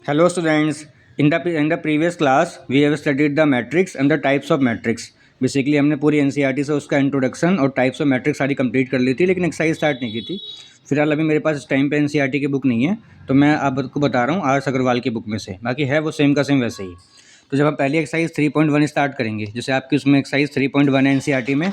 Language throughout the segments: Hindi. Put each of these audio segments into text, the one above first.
Hello students, in the previous class we have studied the matrix and the types of matrix. Basically हमने पूरी एनसीईआरटी से उसका इंट्रोडक्शन और टाइप्स ऑफ मैट्रिक्स सारी कंप्लीट कर ली थी, लेकिन एक्सरसाइज स्टार्ट नहीं की थी। फिलहाल अभी मेरे पास इस टाइम पे एनसीईआरटी की बुक नहीं है, तो मैं आपको बता रहा हूँ आर अग्रवाल की बुक में से। बाकी है वो सेम का सेम वैसे ही। तो जब हम पहली एक्सरसाइज 3.1 स्टार्ट करेंगे, जैसे आपकी उसमें एक्सरसाइज 3.1 है एनसीईआरटी में,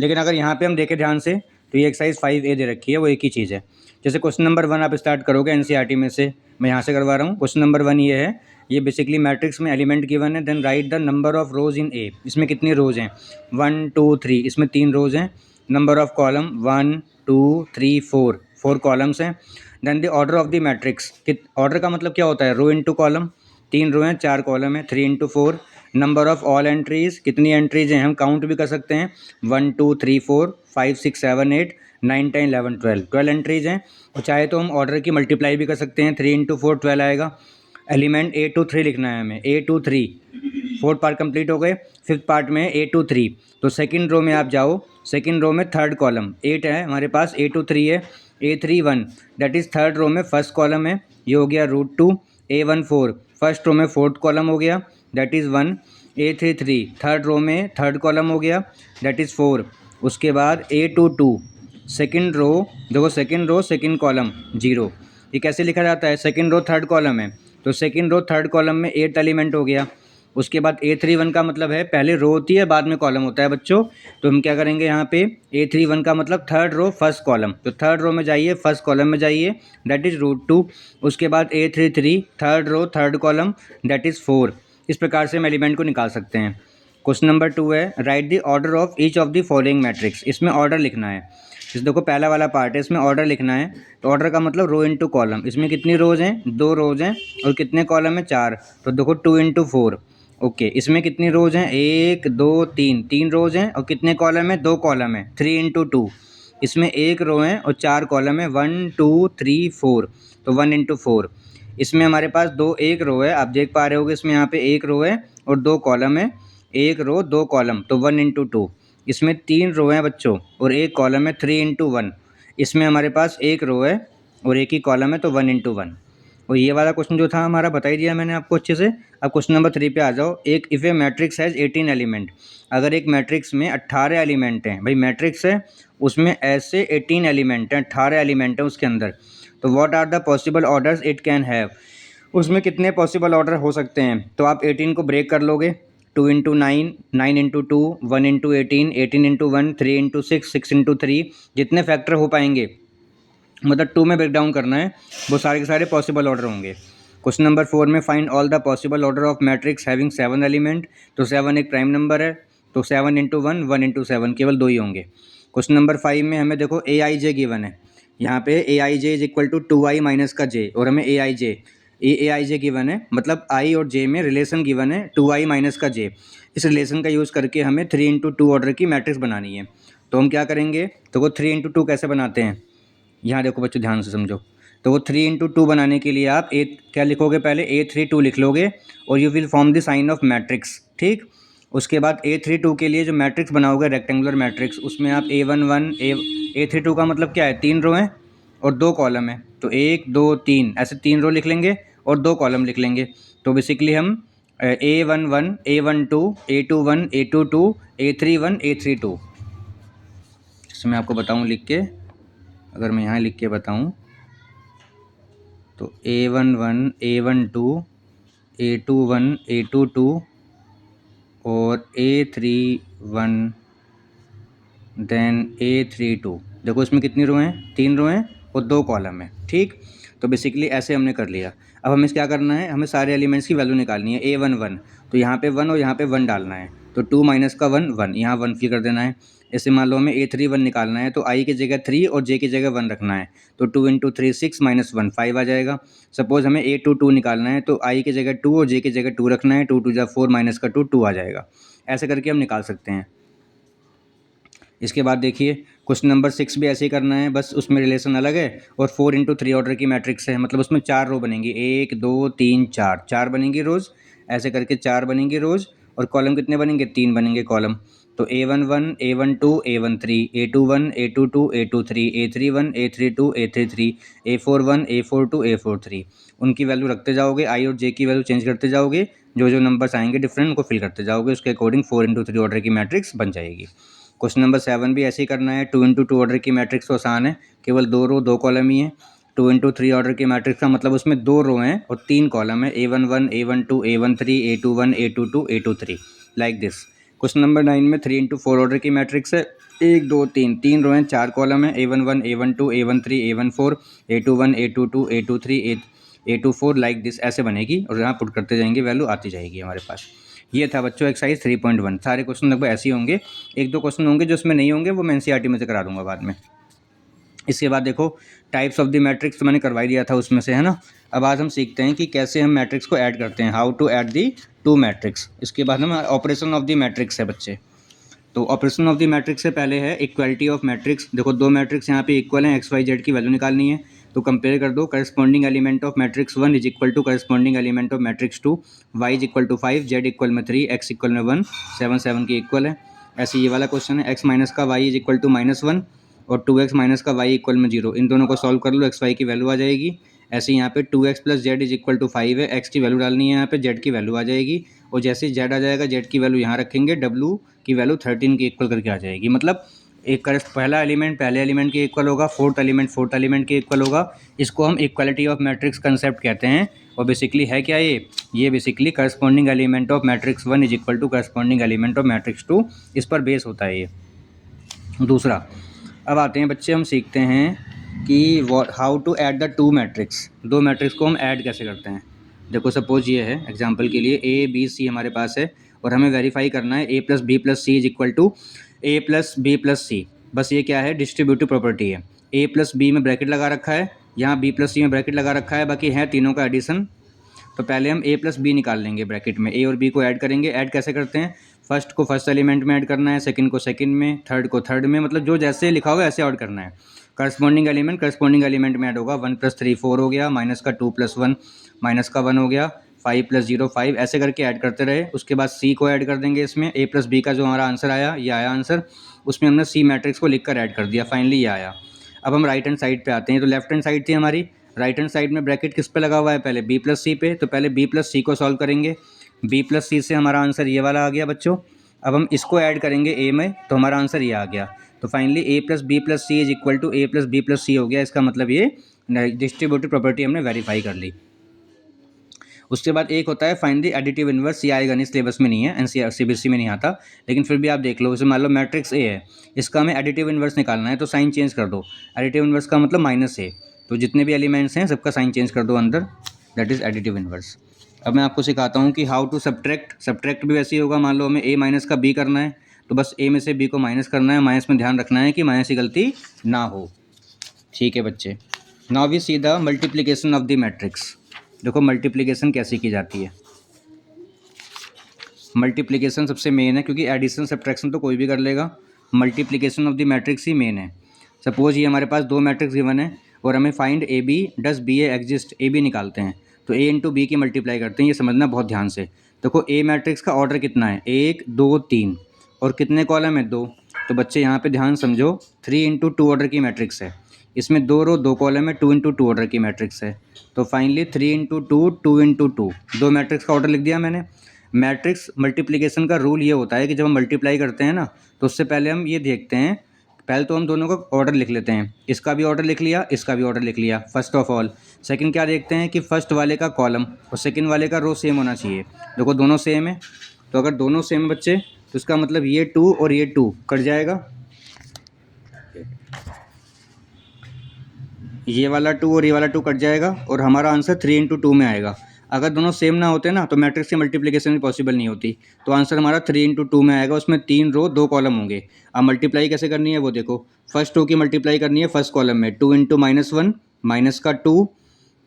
लेकिन अगर यहाँ पे हम देखें ध्यान से तो ये एक्सरसाइज 5A दे रखी है, वो एक ही चीज़ है। जैसे क्वेश्चन नंबर 1 आप स्टार्ट करोगे एनसीईआरटी में से, मैं यहाँ से करवा रहा हूँ। क्वेश्चन नंबर 1 ये है, ये बेसिकली मैट्रिक्स में एलिमेंट गिवन है, then write the number of rows in A. इसमें कितनी रोज हैं? 1 2 3, इसमें 3 रोज हैं। नंबर ऑफ कॉलम 1 2 3 4, 4 कॉलम्स हैं। Then the order of the matrix, order का मतलब क्या होता है? रो इंटू कॉलम, 3 रो हैं 4 कॉलम है, 3 into 4। Number of all entries, कितनी एंट्रीज हैं? हम काउंट भी कर सकते हैं, 1 2 3 4 5 6 7 8 9 10 11 12, 12 एंट्रीज हैं। और चाहे तो हम ऑर्डर की मल्टीप्लाई भी कर सकते हैं, 3 इंटू 4 12 आएगा। एलिमेंट A to 3 लिखना है हमें, A to 3। Fourth part complete हो गए, फिफ्थ पार्ट में A to 3। तो सेकंड रो में आप जाओ, सेकंड रो में थर्ड कॉलम 8 है हमारे पास, A to 3 है, A3 1, that is third row में फर्स्ट कॉलम है, ये हो गया √2। A1 4, फर्स्ट रो में फोर्थ कॉलम हो गया, that is 1। A3 3, third row में थर्ड कॉलम हो गया, दैट इज़ 4। उसके बाद A2 2, सेकंड रो, देखो सेकंड रो सेकंड कॉलम 0। ये कैसे लिखा जाता है? सेकंड रो थर्ड कॉलम है, तो सेकंड रो थर्ड कॉलम में 8 एलिमेंट हो गया। उसके बाद A31 का मतलब है पहले रो होती है बाद में कॉलम होता है बच्चों। तो हम क्या करेंगे यहाँ पे, A31 का मतलब थर्ड रो फर्स्ट कॉलम, तो थर्ड रो में जाइए, फर्स्ट कॉलम में जाइए, दैट इज़ √2। उसके बाद A33 third row third column, that is 4। इस प्रकार से हम एलिमेंट को निकाल सकते हैं। क्वेश्चन नंबर 2 है, right the order of each of the following matrix. इसमें ऑर्डर लिखना है। इस देखो पहला वाला पार्ट है, इसमें ऑर्डर लिखना है। तो ऑर्डर का मतलब रो इंटू कॉलम। इसमें कितनी रोज हैं? 2 रोज हैं। और कितने कॉलम हैं? 4। तो देखो 2 इंटू 4। ओके, इसमें कितनी रोज हैं? 1 2 3, 3 रोज हैं। और कितने कॉलम है? 2 कॉलम है, 3 इंटू 2। इसमें 1 रो है और 4 कॉलम है, 1 2 3 4, तो 1 इंटू 4। इसमें हमारे पास 2 1 रो है, आप देख पा रहे होगे इसमें यहाँ पे 1 रो है और 2 कॉलम है, 1 रो 2 कॉलम, तो 1 इंटू 2। इसमें 3 रो हैं बच्चों और 1 कॉलम है, 3 इंटू 1। इसमें हमारे पास 1 रो है और 1 ही कॉलम है, तो 1 इंटू 1। और ये वाला क्वेश्चन जो था हमारा बता ही दिया मैंने आपको अच्छे से। अब क्वेश्चन नंबर 3 पे आ जाओ। एक if A matrix has 18 element, अगर एक मैट्रिक्स में 18 एलिमेंट हैं, भाई मैट्रिक्स है उसमें ऐसे 18 एलिमेंट हैं, 18 एलिमेंट हैं उसके अंदर, तो what are the possible orders it can have. उसमें कितने पॉसिबल ऑर्डर हो सकते हैं? तो आप 18 को ब्रेक कर लोगे, 2 into 9, 9 into 2, 1 into 18, 18 into 1, 3 into 6, 6 into 3, जितने फैक्टर हो पाएंगे, मतलब 2 में ब्रेक डाउन करना है, वो सारे के सारे पॉसिबल ऑर्डर होंगे। क्वेश्चन नंबर 4 में find all the possible order of matrix having 7 element, तो 7 एक प्राइम नंबर है, तो 7 इंटू 1, 1 इंटू 7, केवल 2 ही होंगे। क्वेश्चन नंबर 5 में हमें देखो AIJ गिवन है, यहाँ पे AIJ is equal to 2i minus का j, और हमें AIJ गिवन है, मतलब i और j में रिलेशन गिवन है 2i माइनस का j। इस रिलेशन का यूज़ करके हमें 3 इंटू 2 ऑर्डर की मैट्रिक्स बनानी है। तो हम क्या करेंगे, तो वो 3 इंटू 2 कैसे बनाते हैं, यहाँ देखो बच्चों ध्यान से समझो। तो वो 3 इंटू 2 बनाने के लिए आप क्या लिखोगे? पहले A32 लिख लोगे और you will form the sign of matrix, ठीक। उसके बाद A32 के लिए जो मैट्रिक्स बनाओगे रेक्टेंगुलर मैट्रिक्स, उसमें आप A11 A32 का मतलब क्या है? 3 रो हैं और 2 कॉलम है, तो 1 2 3 ऐसे 3 रो लिख लेंगे और 2 कॉलम लिख लेंगे। तो बेसिकली हम A11 A12 A21 A22 A31 A32, इसमें आपको बताऊँ लिख के, अगर मैं यहाँ लिख के बताऊँ तो A11 A12 A21 A22 और A31 देन A32। देखो इसमें कितनी रो हैं? 3 रो हैं और 2 कॉलम है, ठीक। तो बेसिकली ऐसे हमने कर लिया। अब हमें क्या करना है, हमें सारे एलिमेंट्स की वैल्यू निकालनी है। A11, तो यहाँ पे 1 और यहाँ पे 1 डालना है, तो 2 माइनस का 1 1, यहाँ 1 फिल कर देना है। ऐसे मान लो हमें A31 निकालना है, तो i की जगह 3 और j की जगह 1 रखना है, तो 2 इंटू 3 6 माइनस 1 5 आ जाएगा। सपोज हमें A22 निकालना है, तो i की जगह 2 और j की जगह 2 रखना है, 2 2 जा 4 माइनस का 2 2 आ जाएगा। ऐसे करके हम निकाल सकते हैं। इसके बाद देखिए क्वेश्चन नंबर 6 भी ऐसे ही करना है, बस उसमें रिलेशन अलग है और 4 इंटू 3 ऑर्डर की मैट्रिक्स है, मतलब उसमें 4 रो बनेंगी, 1 2 3 4, 4 बनेंगी रोज़, ऐसे करके 4 बनेंगी रोज़। और कॉलम कितने बनेंगे? 3 बनेंगे कॉलम। तो A11 A12 A13 A21 A22 A23 A31 A32 A33 A41 A42 A43 उनकी वैल्यू रखते जाओगे, आई और जे की वैल्यू चेंज करते जाओगे, जो जो नंबर्स आएंगे डिफरेंट उनको फिल करते जाओगे, उसके अकॉर्डिंग 4x3 ऑर्डर की मैट्रिक्स बन जाएगी। क्वेश्चन नंबर 7 भी ऐसे ही करना है। 2x2 ऑर्डर की मैट्रिक्स तो आसान है, केवल 2 रो 2 कॉलम ही है। 2x3 ऑर्डर की मैट्रिक्स का मतलब उसमें 2 रो हैं और 3 कॉलम है, A11 A12 A13 A21 A22 A23 like this. Question number 9 में 3x4 ऑर्डर की मैट्रिक्स है, 1 2 3 रो हैं, 4 कॉलम है, A11 A12 A13 A14 A21 A22 A23 A24 like this ऐसे बनेगी और यहाँ पुट करते जाएंगे, वैल्यू आती जाएगी हमारे पास। ये था बच्चों एक्सरसाइज 3.1। सारे क्वेश्चन लगभग ऐसे ही होंगे, 1-2 क्वेश्चन होंगे जो उसमें नहीं होंगे, वो मैं एनसीईआरटी में से करा दूंगा बाद में। इसके बाद देखो टाइप्स ऑफ द मैट्रिक्स तो मैंने करवाई दिया था उसमें से, है ना। अब आज हम सीखते हैं कि कैसे हम मैट्रिक्स को ऐड करते हैं, how to add the 2 matrix. इसके बाद हम ऑपरेशन ऑफ द मैट्रिक्स है बच्चे। तो ऑपरेशन ऑफ द मैट्रिक्स से पहले है इक्वालिटी ऑफ मैट्रिक्स। देखो 2 मैट्रिक्स यहाँ पे इक्वल हैं, एक्स वाई जेड की वैल्यू निकालनी है, तो कंपेयर कर दो। Corresponding element of matrix 1 is equal to corresponding element of matrix 2, Y is equal to 5, Z equal में 3, एक्स इक्वल में 1, 7 7 की इक्वल है। ऐसे ये वाला क्वेश्चन है, एक्स माइनस का वाई इज इक्वल टू -1 और 2x माइनस का वाई इक्वल में 0, इन दोनों को सॉल्व कर लो, एक्स वाई की वैल्यू आ जाएगी। ऐसे यहाँ पे 2x plus Z is equal to 5 है, एक्स की वैल्यू डालनी है, यहाँ पे जेड की वैल्यू आ जाएगी, और जैसे जेड आ जाएगा जेड की वैल्यू यहाँ रखेंगे, डब्ल्यू की वैल्यू 13 के इक्वल करके आ जाएगी। मतलब एक पहला एलिमेंट पहले एलिमेंट के इक्वल होगा, फोर्थ एलिमेंट के इक्वल होगा। इसको हम इक्वालिटी ऑफ मैट्रिक्स कंसेप्ट कहते हैं। और बेसिकली है क्या ये basically corresponding element of matrix 1 is equal to corresponding element of matrix 2, इस पर बेस होता है ये। दूसरा, अब आते हैं बच्चे, हम सीखते हैं कि how to add the 2 matrix. 2 matrix को हम ऐड कैसे करते हैं। देखो सपोज ये है, एग्जांपल के लिए A B C हमारे पास है और हमें वेरीफाई करना है A plus B plus C is equal to A plus B plus C. बस ये क्या है, डिस्ट्रीब्यूटिव प्रॉपर्टी है। A प्लस बी में ब्रैकेट लगा रखा है, यहाँ B प्लस सी में ब्रैकेट लगा रखा है, बाकी है तीनों का एडिशन। तो पहले हम A प्लस बी निकाल लेंगे, ब्रैकेट में A और B को ऐड करेंगे। ऐड कैसे करते हैं, फर्स्ट को फर्स्ट एलिमेंट में ऐड करना है, सेकंड को सेकंड में, थर्ड को थर्ड में, मतलब जो जैसे लिखा होगा ऐसे ऐड करना है। करस्पॉन्डिंग एलिमेंट में ऐड होगा, 1 + 3 4 हो गया, माइनस का 2 + 1 माइनस का 1 हो गया, 5 + 0 5, ऐसे करके ऐड करते रहे। उसके बाद C को ऐड कर देंगे इसमें, A प्लस बी का जो हमारा आंसर आया, ये आया आंसर, उसमें हमने C मैट्रिक्स को लिख कर ऐड कर दिया, फाइनली ये आया। अब हम राइट हैंड साइड पे आते हैं, तो लेफ्ट हैंड साइड थी हमारी, राइट हैंड साइड में ब्रैकेट किस पे लगा हुआ है, पहले B प्लस सी पे, तो पहले B प्लस सी को सॉल्व करेंगे। B प्लस सी से हमारा आंसर ये वाला आ गया बच्चों। अब हम इसको ऐड करेंगे A में, तो हमारा आंसर ये आ गया। तो finally A plus B plus C is equal to A plus B plus C हो गया। इसका मतलब ये डिस्ट्रीब्यूटिव प्रॉपर्टी हमने वेरीफाई कर ली। उसके बाद एक होता है फाइंड द एडिटिव इनवर्स, ये आएगा नहीं, सिलेबस में नहीं है, एनसीईआरटी सीबीएसई में नहीं आता, लेकिन फिर भी आप देख लो। जैसे मान लो मैट्रिक्स ए है, इसका हमें एडिटिव इनवर्स निकालना है, तो साइन चेंज कर दो। एडिटिव इनवर्स का मतलब -a, तो जितने भी एलिमेंट्स हैं सबका साइन चेंज कर दो अंदर, दैट इज़ एडिटिव इनवर्स। अब मैं आपको सिखाता हूँ कि हाउ टू सब्ट्रैक्ट भी वैसे ही होगा। मान लो हमें a माइनस का b करना है, तो बस a में से b को माइनस करना है, माइनस में ध्यान रखना है कि माइनस की गलती ना हो। ठीक है बच्चे, now we see the multiplication of the matrix. देखो मल्टीप्लिकेशन कैसे की जाती है। मल्टीप्लिकेशन सबसे मेन है, क्योंकि एडिशन सब्ट्रैक्शन तो कोई भी कर लेगा, मल्टीप्लिकेशन ऑफ द मैट्रिक्स ही मेन है। सपोज ये हमारे पास 2 मैट्रिक्स गिवन है और हमें find A B does B A exist, A B निकालते हैं, तो ए इंटू बी की मल्टीप्लाई करते हैं। ये समझना बहुत ध्यान से। देखो ए मैट्रिक्स का ऑर्डर कितना है, 1 2 3, और कितने कॉलम है, 2। तो बच्चे यहाँ पे ध्यान समझो, 3 × 2 ऑर्डर की मैट्रिक्स है, इसमें 2 रो 2 कॉलम है, 2 × 2 ऑर्डर की मैट्रिक्स है। तो फाइनली 3 × 2 2 × 2, 2 मैट्रिक्स का ऑर्डर लिख दिया मैंने। मैट्रिक्स मल्टीप्लिकेशन का रूल ये होता है कि जब हम मल्टीप्लाई करते हैं ना, तो उससे पहले हम ये देखते हैं, पहले तो हम दोनों का ऑर्डर लिख लेते हैं, इसका भी ऑर्डर लिख लिया, इसका भी ऑर्डर लिख लिया फर्स्ट ऑफ ऑल। सेकंड क्या देखते हैं कि फर्स्ट वाले का कॉलम और सेकंड वाले का रो सेम होना चाहिए। देखो दोनों सेम है, तो अगर दोनों सेम है बच्चे, तो इसका मतलब ये 2 और ये 2 कट जाएगा, ये वाला 2 और ये वाला 2 कट जाएगा, और हमारा आंसर 3 × 2 में आएगा। अगर दोनों सेम ना होते ना, तो मैट्रिक्स की मल्टीप्लिकेशन भी पॉसिबल नहीं होती। तो आंसर हमारा 3 × 2 में आएगा, उसमें 3 रो 2 कॉलम होंगे। अब मल्टीप्लाई कैसे करनी है वो देखो, फर्स्ट रो की मल्टीप्लाई करनी है फर्स्ट कॉलम में, 2 × -1 माइनस का 2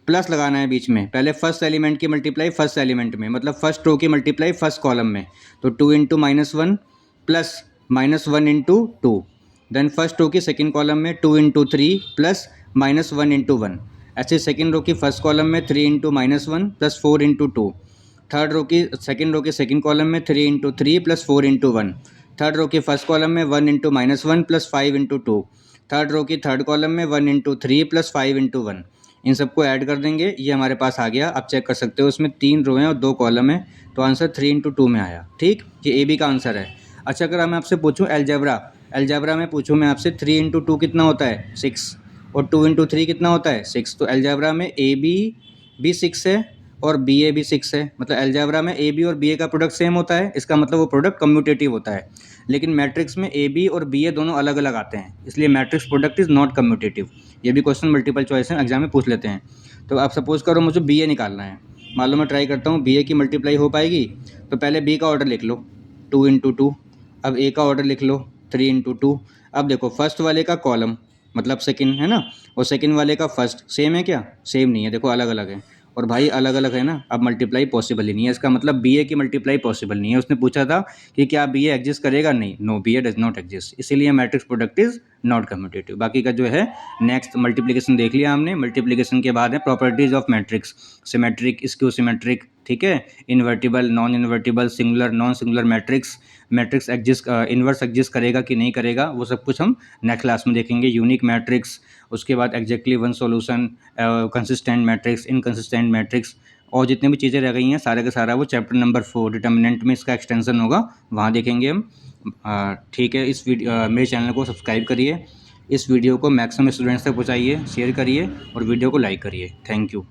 प्लस लगाना है बीच में, पहले फर्स्ट एलिमेंट की मल्टीप्लाई फर्स्ट एलिमेंट में, मतलब फर्स्ट रो की मल्टीप्लाई फर्स्ट कॉलम में, तो 2 × -1 प्लस -1 × 2, देन फर्स्ट रो की सेकंड कॉलम में 2 × 3 प्लस -1 × 1, ऐसे सेकंड रो की फर्स्ट कॉलम में 3 × -1 प्लस 4 × 2, थर्ड रो की सेकंड कॉलम में 3 × 3 प्लस 4 × 1, थर्ड रो की फर्स्ट कॉलम में 1 into -1 plus 5 into 2, third row की थर्ड कॉलम में 1 इंटू 3 प्लस 5 इंटू 1। इन सबको ऐड कर देंगे, ये हमारे पास आ गया। आप चेक कर सकते हो, उसमें 3 रो हैं और 2 कॉलम है, तो आंसर 3 इंटू 2 में आया। ठीक, ये ए बी का आंसर है। अच्छा, अगर मैं आपसे पूछूं एल्जेब्रा में पूछूं मैं आपसे 3 इंटू 2 कितना होता है 6, और 2 इंटू 3 कितना होता है 6। तो एल्जेब्रा में ए बी भी 6 है और बी ए भी 6 है, मतलब एल्जेब्रा में ए बी और बी ए का प्रोडक्ट सेम होता है, इसका मतलब वो प्रोडक्ट कम्यूटेटिव होता है। लेकिन मैट्रिक्स में ए बी और बी ए दोनों अलग अलग आते हैं, इसलिए matrix product is not commutative. ये भी क्वेश्चन मल्टीपल चॉइस है, एग्जाम में पूछ लेते हैं। तो आप सपोज करो मुझे बी ए निकालना है, मान लो मैं ट्राई करता हूँ बी ए की मल्टीप्लाई हो पाएगी। तो पहले बी का ऑर्डर लिख लो 2 इंटू 2, अब ए का ऑर्डर लिख लो 3 इंटू 2। अब देखो फर्स्ट वाले का कॉलम मतलब सेकंड है ना, और सेकंड वाले का फर्स्ट सेम है क्या? सेम नहीं है, देखो अलग अलग है। और भाई अलग अलग है ना, अब मल्टीप्लाई पॉसिबल ही नहीं है, इसका मतलब बी ए की मल्टीप्लाई पॉसिबल नहीं है। उसने पूछा था कि क्या बी ए एग्जिस्ट करेगा, नहीं, no B A does not exist, इसीलिए matrix product is not commutative. बाकी का जो है नेक्स्ट मल्टीप्लिकेशन देख लिया हमने, मल्टीप्लिकेशन के बाद है properties of matrix, symmetric, skew symmetric, ठीक है, invertible, non invertible, singular, non singular matrix, matrix exist inverse exist करेगा कि नहीं करेगा, वो सब कुछ हम नेक्स्ट क्लास में देखेंगे। यूनिक मैट्रिक्स, उसके बाद exactly one solution, consistent matrix, inconsistent matrix, और जितनी भी चीज़ें रह गई हैं सारा का सारा वो चैप्टर नंबर 4 डिटर्मिनेंट में इसका एक्सटेंशन होगा, वहाँ देखेंगे हम। ठीक है, इस वीडियो मेरे चैनल को सब्सक्राइब करिए, इस वीडियो को मैक्सिमम स्टूडेंट्स तक पहुँचाइए, शेयर करिए और वीडियो को लाइक करिए। Thank you.